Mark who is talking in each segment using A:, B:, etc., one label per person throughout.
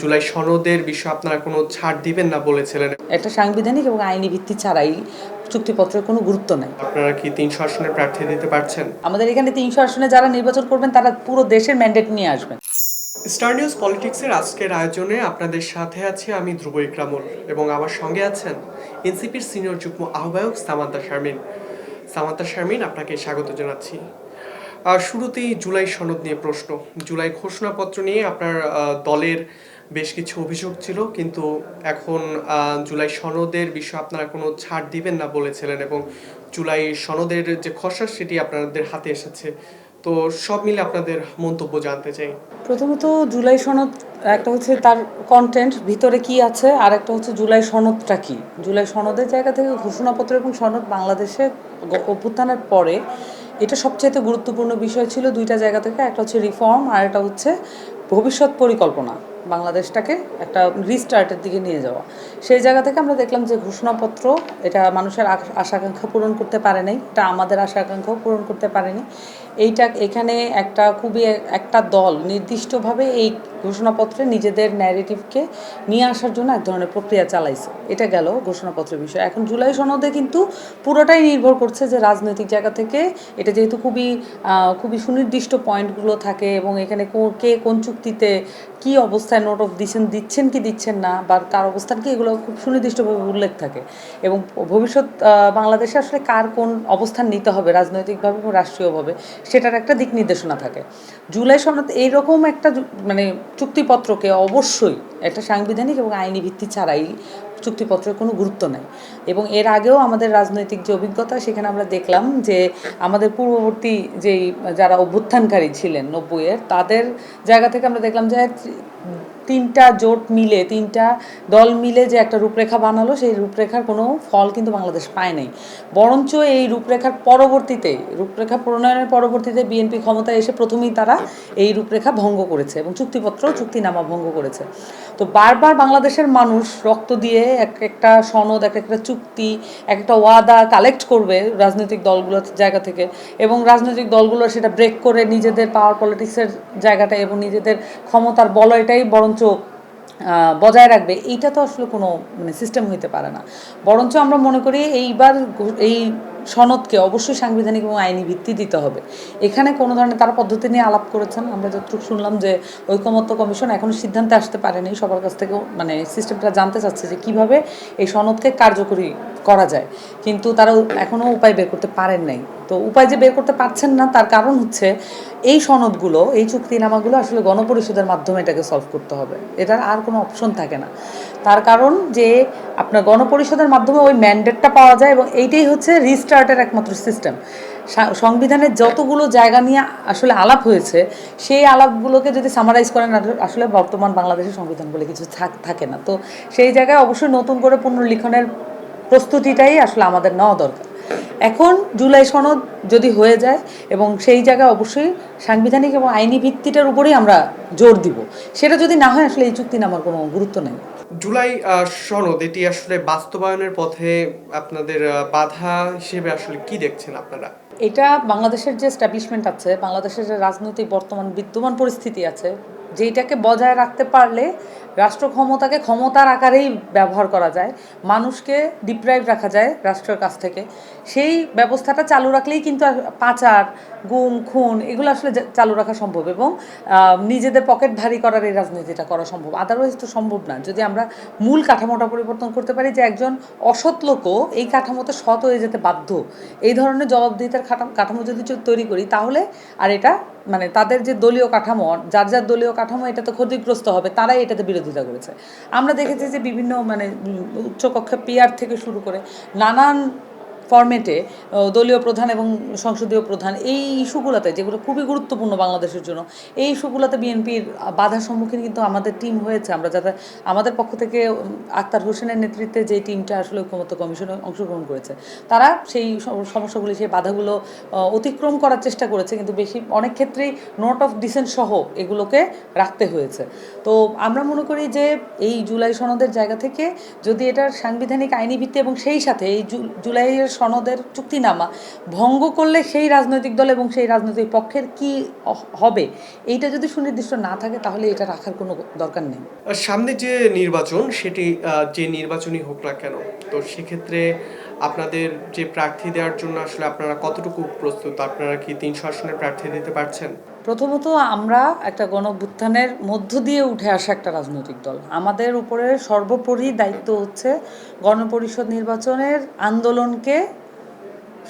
A: জুলাই সনদের বিষয়ে আপনারা কোনো ছাড় দিবেন না বলেছিলেন।
B: একটা সাংবিধানিক এবং আইনি ভিত্তি ছাড়াই চুক্তিপত্রের কোনো গুরুত্ব নাই।
A: আপনারা কি ৩০০ আসনের প্রার্থী দিতে পারছেন?
B: আমাদের এখানে ৩০০ আসনে যারা নির্বাচন করবেন তারা পুরো দেশের ম্যান্ডেট নিয়ে আসবেন।
A: স্টার নিউজ পলিটিক্সের আজকের আয়োজনে আপনাদের সাথে আছি আমি ধ্রুব ইকরামুল এবং আমার সঙ্গে আছেন এনসিপির সিনিয়র যুগ্ম আহ্বায়ক সামান্তা শারমিন। সামান্তা শারমিন, আপনাকে স্বাগত জানাচ্ছি। শুরুতেই জুলাই সনদ নিয়ে প্রশ্ন। জুলাই ঘোষণাপত্র নিয়ে আপনার দলের বেশ কিছু অভিযোগ ছিল, কিন্তু এখন জুলাই সনদের বিষয়ে আপনারা কোনো ছাড় দিবেন না বলেছিলেন এবং জুলাই সনদের যে খসড়া সেটি আপনাদের হাতে এসেছে। তো সব মিলে আপনাদের মন্তব্য জানতে চাই।
B: প্রথমত জুলাই সনদ একটা হচ্ছে তার কন্টেন্ট, ভিতরে কি আছে, আর একটা হচ্ছে জুলাই সনদটা কি। জুলাই সনদের জায়গা থেকে ঘোষণাপত্র এবং সনদ বাংলাদেশে অভ্যুত্থানের পরে এটা সবচেয়ে গুরুত্বপূর্ণ বিষয় ছিল দুইটা জায়গা থেকে। একটা হচ্ছে রিফর্ম, আর একটা হচ্ছে ভবিষ্যৎ পরিকল্পনা, বাংলাদেশটাকে একটা রিস্টার্টের দিকে নিয়ে যাওয়া। সেই জায়গা থেকে আমরা দেখলাম যে ঘোষণাপত্র এটা মানুষের আশা আকাঙ্ক্ষা পূরণ করতে পারে নাই, এটা আমাদের আশা আকাঙ্ক্ষাও পূরণ করতে পারেনি। এখানে একটা খুবই একটা দল নির্দিষ্টভাবে এই ঘোষণাপত্রে নিজেদের ন্যারেটিভকে নিয়ে আসার জন্য এক ধরনের প্রক্রিয়া চালাইছে। এটা গেল ঘোষণাপত্রের বিষয়। এখন জুলাই সনদে কিন্তু পুরোটাই নির্ভর করছে যে রাজনৈতিক জায়গা থেকে এটা যেহেতু খুবই সুনির্দিষ্ট পয়েন্টগুলো থাকে এবং এখানে কে কোন চুক্তিতে কি অবস্থায় নোট অফ দিচ্ছেন কি দিচ্ছেন না, বা কার অবস্থান কি, এগুলো খুব সুনির্দিষ্টভাবে উল্লেখ থাকে। এবং ভবিষ্যৎ বাংলাদেশে আসলে কার কোন অবস্থান নিতে হবে রাজনৈতিকভাবে এবং রাষ্ট্রীয়ভাবে সেটার একটা দিক নির্দেশনা থাকে। জুলাই সনদ এইরকম একটা মানে চুক্তিপত্রকে অবশ্যই একটা সাংবিধানিক এবং আইনি ভিত্তি ছাড়াই চুক্তিপত্রের কোনো গুরুত্ব নেই। এবং এর আগেও আমাদের রাজনৈতিক যে অভিজ্ঞতা, সেখানে আমরা দেখলাম যে আমাদের পূর্ববর্তী যারা অভ্যুত্থানকারী ছিলেন 90-এর, তাদের জায়গা থেকে আমরা দেখলাম যে তিনটা জোট মিলে, তিনটা দল মিলে যে একটা রূপরেখা বানালো, সেই রূপরেখার কোনো ফল কিন্তু বাংলাদেশ পায় নাই। বরঞ্চ এই রূপরেখা প্রণয়নের পরবর্তীতে বিএনপি ক্ষমতায় এসে প্রথমেই তারা এই রূপরেখা ভঙ্গ করেছে এবং চুক্তিনামা ভঙ্গ করেছে। তো বারবার বাংলাদেশের মানুষ রক্ত দিয়ে একটা সনদ, একটা চুক্তি, একটা ওয়াদা কালেক্ট করবে রাজনৈতিক দলগুলোর জায়গা থেকে, এবং রাজনৈতিক দলগুলো সেটা ব্রেক করে নিজেদের পাওয়ার পলিটিক্সের জায়গাটা এবং নিজেদের ক্ষমতার বলয়টাই বরঞ্চ বজায় রাখবে। এইটা তো আসলে কোনো সিস্টেম হইতে পারে না। বরঞ্চ আমরা মনে করি এইবার এই সনদকে অবশ্যই সাংবিধানিক এবং আইনি ভিত্তি দিতে হবে। এখানে কোনো ধরনের তারা পদ্ধতি নিয়ে আলাপ করেছেন, আমরা যতটুকু শুনলাম যে ঐকমত্য কমিশন এখনও সিদ্ধান্তে আসতে পারেনি, সবার কাছ থেকেও সিস্টেমটা জানতে চাচ্ছে যে কীভাবে এই সনদকে কার্যকরী করা যায়, কিন্তু তারা এখনও উপায় বের করতে পারেন নাই। তো উপায় যে বের করতে পারছেন না তার কারণ হচ্ছে এই সনদগুলো, এই চুক্তিনামাগুলো আসলে গণপরিষদের মাধ্যমে এটাকে সলভ করতে হবে, এটার আর কোনো অপশন থাকে না। তার কারণ যে আপনার গণপরিষদের মাধ্যমে ওই ম্যান্ডেটটা পাওয়া যায় এবং এইটাই হচ্ছে রিস্টার্টের একমাত্র সিস্টেম। সংবিধানের যতগুলো জায়গা নিয়ে আসলে আলাপ হয়েছে, সেই আলাপগুলোকে যদি সামারাইজ করেন, আসলে বর্তমান বাংলাদেশের সংবিধান বলে কিছু থাকে না। তো সেই জায়গায় অবশ্যই নতুন করে পুনর্লিখনের প্রস্তুতিটাই আসলে আমাদের নেওয়া দরকার। এখন জুলাই সনদ যদি হয়ে যায় এবং সেই জায়গায় অবশ্যই সাংবিধানিক এবং আইনি ভিত্তিটার উপরেই আমরা জোর দিব। সেটা যদি না হয় আসলে এই চুক্তিনামার কোনো গুরুত্ব নেই।
A: জুলাই সনদ এটি আসলে বাস্তবায়নের পথে আপনাদের বাধা হিসেবে আসলে কি দেখছেন আপনারা?
B: এটা বাংলাদেশের যে এস্টাবলিশমেন্ট আছে, বাংলাদেশের যে রাজনৈতিক বিদ্যমান পরিস্থিতি আছে, যেইটাকে বজায় রাখতে পারলে রাষ্ট্র ক্ষমতাকে ক্ষমতার আকারেই ব্যবহার করা যায়, মানুষকে ডিপ্রাইভ রাখা যায় রাষ্ট্রের কাছ থেকে, সেই ব্যবস্থাটা চালু রাখলেই কিন্তু পাচার, গুম, খুন এগুলো আসলে চালু রাখা সম্ভব এবং নিজেদের পকেট ভারী করার এই রাজনীতিটা করা সম্ভব। আদারওয়াইজ তো সম্ভব না। যদি আমরা মূল কাঠামোটা পরিবর্তন করতে পারি যে একজন অসৎ লোকও এই কাঠামোতে সৎ হয়ে যেতে বাধ্য, এই ধরনের জবাবদিহিতার কাঠামো যদি তৈরি করি, তাহলে আর এটা তাদের যে দলীয় কাঠামো, যার দলীয় কাঠামো এটাতে ক্ষতিগ্রস্ত হবে, তারাই এটাতে বিরোধিতা করেছে। আমরা দেখেছি যে বিভিন্ন উচ্চকক্ষে পিআর থেকে শুরু করে নানান ফরম্যাটে দলীয় প্রধান এবং সংসদীয় প্রধান এই ইস্যুগুলোতে, যেগুলো খুবই গুরুত্বপূর্ণ বাংলাদেশের জন্য, এই ইস্যুগুলোতে বিএনপির বাধার সম্মুখীন কিন্তু আমাদের টিম হয়েছে। আমরা যাতে আমাদের পক্ষ থেকে আক্তার হোসেনের নেতৃত্বে যে টিমটা আসলে ঐকমত্য কমিশনে অংশগ্রহণ করেছে, তারা সেই সমস্যাগুলি, সেই বাধাগুলো অতিক্রম করার চেষ্টা করেছে, কিন্তু অনেক ক্ষেত্রেই নোট অফ ডিসেন্ট সহ এগুলোকে রাখতে হয়েছে। তো আমরা মনে করি যে এই জুলাই সনদের জায়গা থেকে যদি এটার সাংবিধানিক আইনি ভিত্তি এবং সেই সাথে এই জুলাইয়ের সনদের চুক্তিনামা ভঙ্গ করলে সেই রাজনৈতিক দল এবং সেই রাজনৈতিক পক্ষের কি হবে, এইটা যদি সুনির্দিষ্ট না থাকে তাহলে এটা রাখার কোনো দরকার নেই।
A: সামনে যে নির্বাচন সেটি যে নির্বাচনই হোক না কেন, তো সেক্ষেত্রে আপনাদের যে প্রার্থী দেওয়ার জন্য আসলে আপনারা কতটুকু প্রস্তুত? আপনারা কি 300 আসনের প্রার্থী দিতে পারছেন?
B: প্রথমত আমরা একটা গণঅভ্যুত্থানের মধ্য দিয়ে উঠে আসা একটা রাজনৈতিক দল। আমাদের উপরে সর্বোপরি দায়িত্ব হচ্ছে গণপরিষদ নির্বাচনের আন্দোলনকে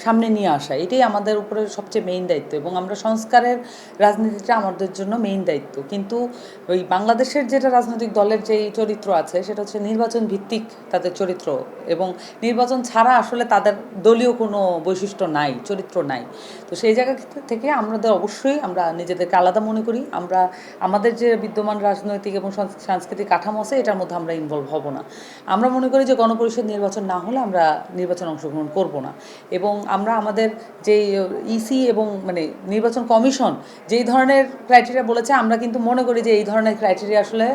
B: সামনে নিয়ে আসা, এটাই আমাদের উপরে সবচেয়ে মেইন দায়িত্ব এবং আমরা সংস্কারের রাজনীতিটা আমাদের জন্য মেইন দায়িত্ব। কিন্তু ওই বাংলাদেশের যেটা রাজনৈতিক দলের যেই চরিত্র আছে সেটা হচ্ছে নির্বাচন ভিত্তিক তাদের চরিত্র, এবং নির্বাচন ছাড়া আসলে তাদের দলীয় কোনো বৈশিষ্ট্য নাই, চরিত্র নাই। তো সেই জায়গা থেকে আমাদের অবশ্যই আমরা নিজেদেরকে আলাদা মনে করি। আমরা আমাদের যে বিদ্যমান রাজনৈতিক এবং সাংস্কৃতিক কাঠামো আছে এটার মধ্যে আমরা ইনভলভ হব না। আমরা মনে করি যে গণপরিষদ নির্বাচন না হলে আমরা নির্বাচন অংশগ্রহণ করব না, এবং আমরা আমাদের যেই ইসি এবং মানে নির্বাচন কমিশন যেই ধরনের ক্রাইটেরিয়া বলেছে আমরা কিন্তু মনে করি যে এই ধরনের ক্রাইটেরিয়া আসলে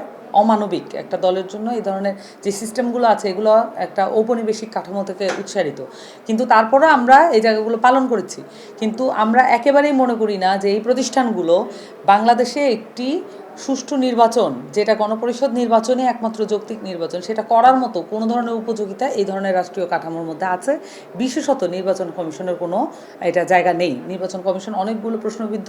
B: অমানবিক। একটা দলের জন্য এই ধরনের যে সিস্টেমগুলো আছে এগুলো একটা ঔপনিবেশিক কাঠামো থেকে উৎসারিত, কিন্তু তারপরে আমরা এই জায়গাগুলো পালন করেছি। কিন্তু আমরা একেবারেই মনে করি না যে এই প্রতিষ্ঠানগুলো বাংলাদেশে একটি সুষ্ঠু নির্বাচন, যেটা গণপরিষদ নির্বাচনে একমাত্র যৌক্তিক নির্বাচন, সেটা করার মতো কোনো ধরনের উপযোগিতা এই ধরনের রাষ্ট্রীয় কাঠামোর মধ্যে আছে। বিশেষত নির্বাচন কমিশনের কোনো এটা জায়গা নেই। নির্বাচন কমিশন অনেকগুলো প্রশ্নবিদ্ধ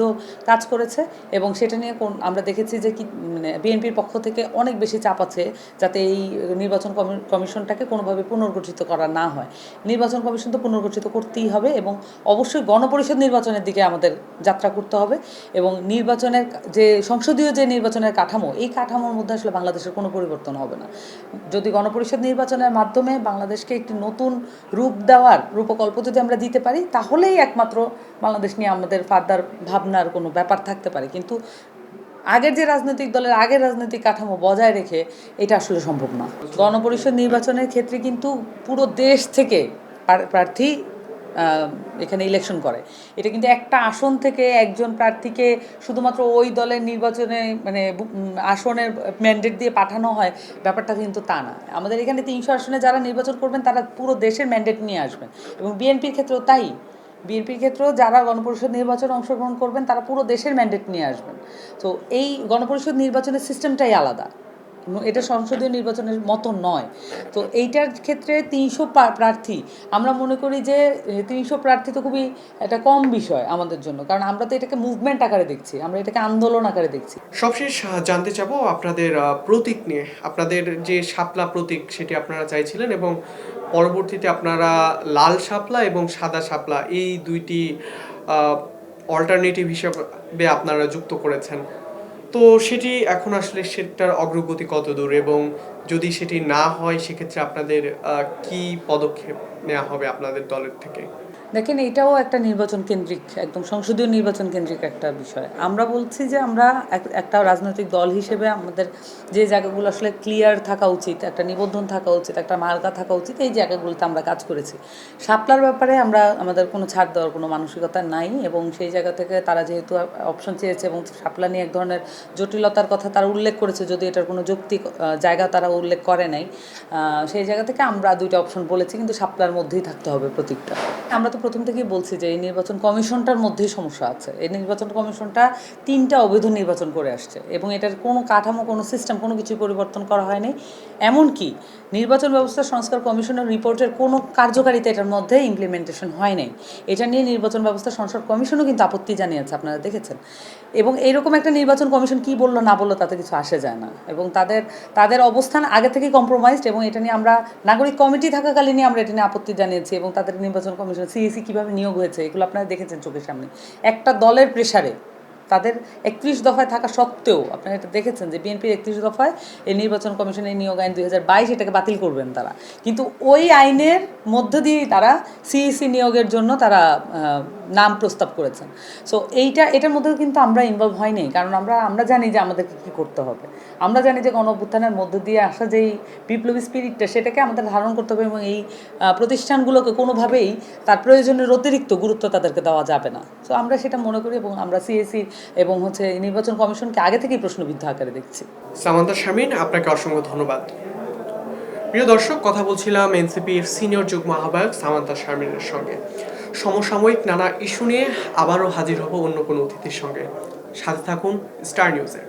B: কাজ করেছে এবং সেটা নিয়ে আমরা দেখেছি যে কি মানে বিএনপির পক্ষ থেকে অনেক বেশি চাপ আছে যাতে এই নির্বাচন কমিশনটাকে কোনোভাবে পুনর্গঠিত করা না হয়। নির্বাচন কমিশন তো পুনর্গঠিত করতেই হবে এবং অবশ্যই গণপরিষদ নির্বাচনের দিকে আমাদের যাত্রা করতে হবে, এবং নির্বাচনের যে সংসদীয় যে নির্বাচনের কাঠামো, এই কাঠামোর মধ্যে আসলে বাংলাদেশের কোনো পরিবর্তন হবে না। যদি গণপরিষদ নির্বাচনের মাধ্যমে বাংলাদেশকে একটি নতুন রূপ দেওয়ার রূপকল্প যদি আমরা দিতে পারি তাহলেই একমাত্র বাংলাদেশ নিয়ে আমাদের ফার্দার ভাবনার কোনো ব্যাপার থাকতে পারে। কিন্তু আগের যে রাজনৈতিক দলের আগের রাজনৈতিক কাঠামো বজায় রেখে এটা আসলে সম্ভব না। গণপরিষদ নির্বাচনের ক্ষেত্রে কিন্তু পুরো দেশ থেকে প্রার্থী এখানে ইলেকশন করে। এটা কিন্তু একটা আসন থেকে একজন প্রার্থীকে শুধুমাত্র ওই দলের নির্বাচনে মানে আসনের ম্যান্ডেট দিয়ে পাঠানো হয়, ব্যাপারটা কিন্তু তা না। আমাদের এখানে 300 আসনে যারা নির্বাচন করবেন তারা পুরো দেশের ম্যান্ডেট নিয়ে আসবেন, এবং বিএনপির ক্ষেত্রেও তাই। বিএনপির ক্ষেত্রেও যারা গণপরিষদ নির্বাচনে অংশগ্রহণ করবেন তারা পুরো দেশের ম্যান্ডেট নিয়ে আসবেন। তো এই গণপরিষদ নির্বাচনের সিস্টেমটাই আলাদা, এটা সংসদীয় নির্বাচনের মতো নয়। তো এইটার ক্ষেত্রে 300 প্রার্থী, আমরা মনে করি যে 300 প্রার্থী তো খুবই একটা কম বিষয় আমাদের জন্য, কারণ আমরা তো এটাকে মুভমেন্ট আকারে দেখছি, আমরা এটাকে আন্দোলন আকারে দেখছি।
A: সবশেষ জানতে চাবো আপনাদের প্রতীক নিয়ে। আপনাদের যে শাপলা প্রতীক সেটি আপনারা চাইছিলেন এবং পরবর্তীতে আপনারা লাল শাপলা এবং সাদা শাপলা এই দুইটি অল্টারনেটিভ হিসাবে আপনারা যুক্ত করেছেন। তো সেটি এখন আসলে সেটার অগ্রগতি কত দূর, এবং যদি সেটি না হয় সেক্ষেত্রে আপনাদের কি পদক্ষেপ নেওয়া হবে আপনাদের দলের থেকে?
B: দেখেন, এটাও একটা নির্বাচন কেন্দ্রিক, একদম সংসদীয় নির্বাচন কেন্দ্রিক একটা বিষয়। আমরা বলছি যে আমরা একটা রাজনৈতিক দল হিসেবে আমাদের যে জায়গাগুলো আসলে ক্লিয়ার থাকা উচিত, একটা নিবন্ধন থাকা উচিত, একটা মার্কা থাকা উচিত, এই জায়গাগুলোতে আমরা কাজ করেছি। শাপলার ব্যাপারে আমাদের কোনো ছাড় দেওয়ার কোনো মানসিকতা নাই, এবং সেই জায়গা থেকে তারা যেহেতু অপশন চেয়েছে এবং শাপলা নিয়ে এক ধরনের জটিলতার কথা তারা উল্লেখ করেছে, যদি এটার কোনো যৌক্তিক জায়গা তারা উল্লেখ করে নাই, সেই জায়গা থেকে আমরা দুইটা অপশন বলেছি, কিন্তু শাপলার মধ্যেই থাকতে হবে প্রতীকটা। আমরা তো প্রথম থেকেই বলছি যে এই নির্বাচন কমিশনটার মধ্যেই সমস্যা আছে। এই নির্বাচন কমিশনটা 3টা অবৈধ নির্বাচন করে আসছে এবং এটার কোনো কাঠামো, কোনো সিস্টেম, কোনো কিছু পরিবর্তন করা হয়নি। এমনকি নির্বাচন ব্যবস্থা সংস্কার কমিশনের রিপোর্টের কোনো কার্যকারিতা এটার মধ্যে ইমপ্লিমেন্টেশন হয় নাই। এটা নিয়ে নির্বাচন ব্যবস্থা সংস্কার কমিশনও কিন্তু আপত্তি জানিয়েছে, আপনারা দেখেছেন। এবং এইরকম একটা নির্বাচন কমিশন কী বললো না বললো তাতে কিছু আসে যায় না, এবং তাদের অবস্থান আগে থেকেই কম্প্রোমাইজড, এবং এটা নিয়ে আমরা নাগরিক কমিটি থাকাকালীনই আমরা এটা নিয়ে আপত্তি জানিয়েছি, এবং তাদের নির্বাচন কমিশন সিইসি কীভাবে নিয়োগ হয়েছে এগুলো আপনারা দেখেছেন চোখের সামনে। একটা দলের প্রেসারে তাদের 31 দফায় থাকা সত্ত্বেও আপনারা এটা দেখেছেন যে বিএনপির 31 দফায় এই নির্বাচন কমিশনের নিয়োগ আইন 2022 এটাকে বাতিল করবেন তারা, কিন্তু ওই আইনের মধ্য দিয়েই তারা সিইসি নিয়োগের জন্য তারা নাম প্রস্তাব করেছেন। সো এটার মধ্যে কিন্তু আমরা ইনভলভ হয়নি, কারণ আমরা জানি যে আমাদেরকে কী করতে হবে। আমরা জানি যে গণঅভ্যুত্থানের মধ্য দিয়ে আসা যেই বিপ্লবী স্পিরিটটা সেটাকে আমাদের ধারণ করতে হবে, এবং এই প্রতিষ্ঠানগুলোকে কোনোভাবেই তার প্রয়োজনের অতিরিক্ত গুরুত্ব তাদেরকে দেওয়া যাবে না। সো আমরা সেটা মনে করি, এবং আমরা সিএসি এবং নির্বাচন কমিশনকে আগে থেকেই প্রশ্নবিদ্ধ আকারে দেখছি।
A: সামান্তা শারমিন, আপনাকে অসংখ্য ধন্যবাদ। প্রিয় দর্শক, কথা বলছিলাম এনসিপির সিনিয়র যুগ্ম আহ্বায়ক সামান্তা শারমিনের সঙ্গে। সমসাময়িক নানা ইস্যু নিয়ে আবারও হাজির হব অন্য কোনো অতিথির সঙ্গে। সাথে থাকুন স্টার নিউজে।